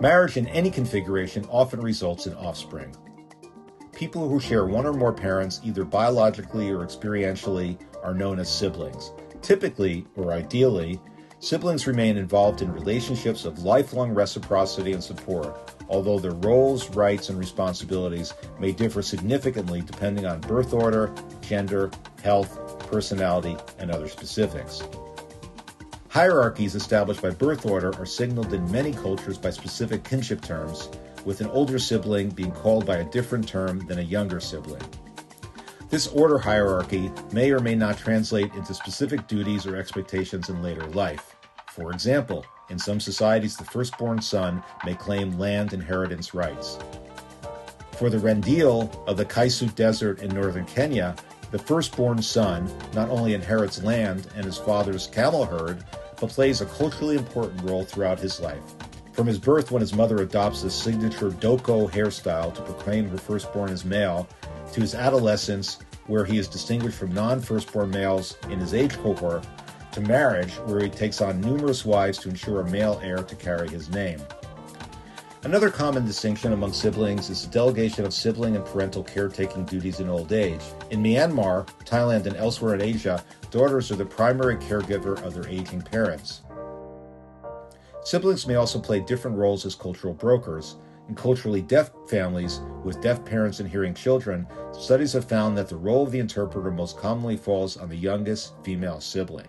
Marriage in any configuration often results in offspring. People who share one or more parents, either biologically or experientially, are known as siblings. Typically, or ideally, siblings remain involved in relationships of lifelong reciprocity and support, although their roles, rights, and responsibilities may differ significantly depending on birth order, gender, health, personality, and other specifics. Hierarchies established by birth order are signaled in many cultures by specific kinship terms, with an older sibling being called by a different term than a younger sibling. This order hierarchy may or may not translate into specific duties or expectations in later life. For example, in some societies, the firstborn son may claim land inheritance rights. For the Rendille of the Kaisut Desert in northern Kenya, the firstborn son not only inherits land and his father's camel herd, but plays a culturally important role throughout his life. From his birth, when his mother adopts the signature doko hairstyle to proclaim her firstborn as male, to his adolescence, where he is distinguished from non-firstborn males in his age cohort, to marriage, where he takes on numerous wives to ensure a male heir to carry his name. Another common distinction among siblings is the delegation of sibling and parental caretaking duties in old age. In Myanmar, Thailand, and elsewhere in Asia, daughters are the primary caregiver of their aging parents. Siblings may also play different roles as cultural brokers. In culturally deaf families with deaf parents and hearing children, studies have found that the role of the interpreter most commonly falls on the youngest female sibling.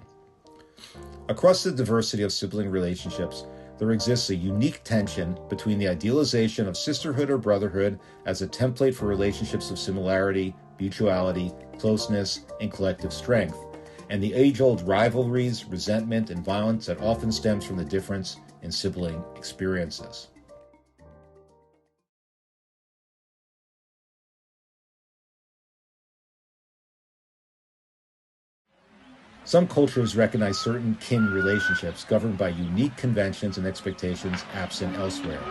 Across the diversity of sibling relationships, there exists a unique tension between the idealization of sisterhood or brotherhood as a template for relationships of similarity, mutuality, closeness, and collective strength, and the age-old rivalries, resentment, and violence that often stems from the difference in sibling experiences. Some cultures recognize certain kin relationships governed by unique conventions and expectations absent elsewhere.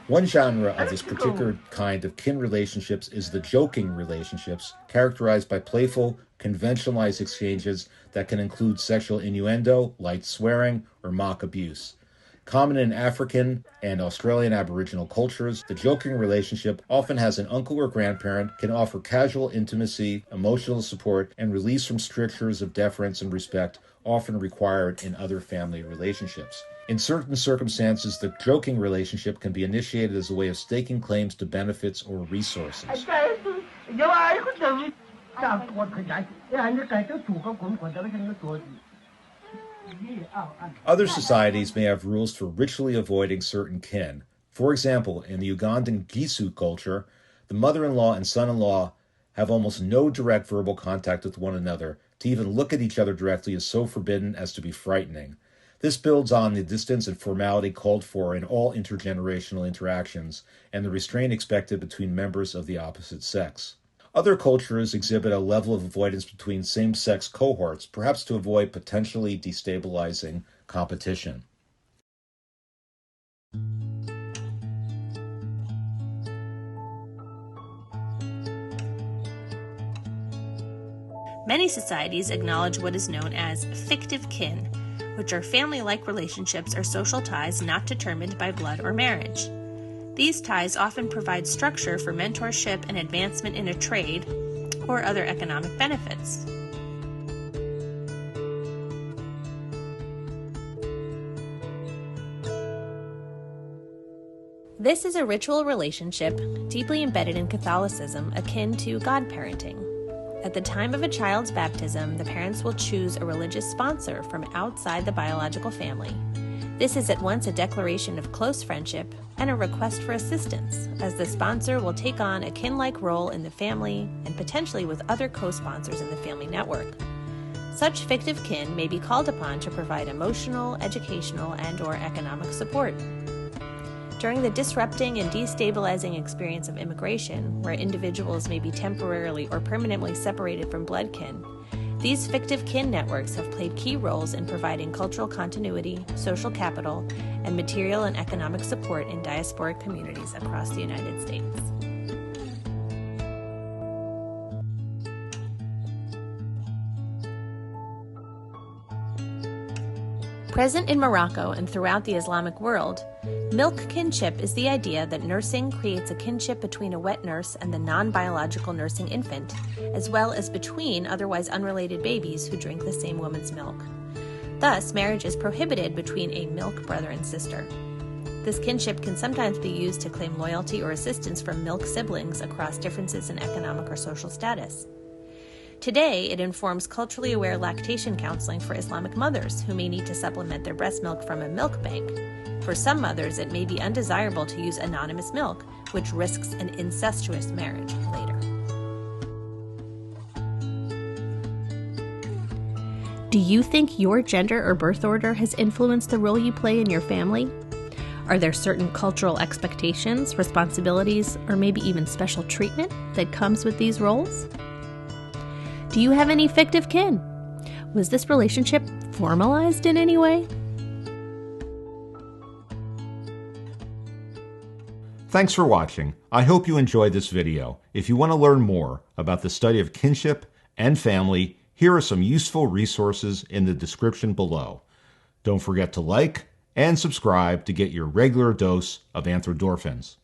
One genre of this particular kind of kin relationships is the joking relationships, characterized by playful, conventionalized exchanges that can include sexual innuendo, light swearing, or mock abuse. Common in African and Australian Aboriginal cultures, the joking relationship often has an uncle or grandparent, can offer casual intimacy, emotional support, and release from strictures of deference and respect often required in other family relationships. In certain circumstances, the joking relationship can be initiated as a way of staking claims to benefits or resources. Other societies may have rules for ritually avoiding certain kin. For example, in the Ugandan Gisu culture, the mother-in-law and son-in-law have almost no direct verbal contact with one another. To even look at each other directly is so forbidden as to be frightening. This builds on the distance and formality called for in all intergenerational interactions and the restraint expected between members of the opposite sex. Other cultures exhibit a level of avoidance between same-sex cohorts, perhaps to avoid potentially destabilizing competition. Many societies acknowledge what is known as fictive kin, which are family-like relationships or social ties not determined by blood or marriage. These ties often provide structure for mentorship and advancement in a trade or other economic benefits. This is a ritual relationship deeply embedded in Catholicism akin to godparenting. At the time of a child's baptism, the parents will choose a religious sponsor from outside the biological family. This is at once a declaration of close friendship and a request for assistance, as the sponsor will take on a kin-like role in the family and potentially with other co-sponsors in the family network. Such fictive kin may be called upon to provide emotional, educational, and/or economic support. During the disrupting and destabilizing experience of immigration, where individuals may be temporarily or permanently separated from blood kin, These fictive kin networks have played key roles in providing cultural continuity, social capital, and material and economic support in diasporic communities across the United States. Present in Morocco and throughout the Islamic world, milk kinship is the idea that nursing creates a kinship between a wet nurse and the non-biological nursing infant, as well as between otherwise unrelated babies who drink the same woman's milk. Thus, marriage is prohibited between a milk brother and sister. This kinship can sometimes be used to claim loyalty or assistance from milk siblings across differences in economic or social status. Today, it informs culturally aware lactation counseling for Islamic mothers who may need to supplement their breast milk from a milk bank. For some mothers, it may be undesirable to use anonymous milk, which risks an incestuous marriage later. Do you think your gender or birth order has influenced the role you play in your family? Are there certain cultural expectations, responsibilities, or maybe even special treatment that comes with these roles? Do you have any fictive kin? Was this relationship formalized in any way? Thanks for watching. I hope you enjoyed this video. If you want to learn more about the study of kinship and family, here are some useful resources in the description below. Don't forget to like and subscribe to get your regular dose of anthrodorphins.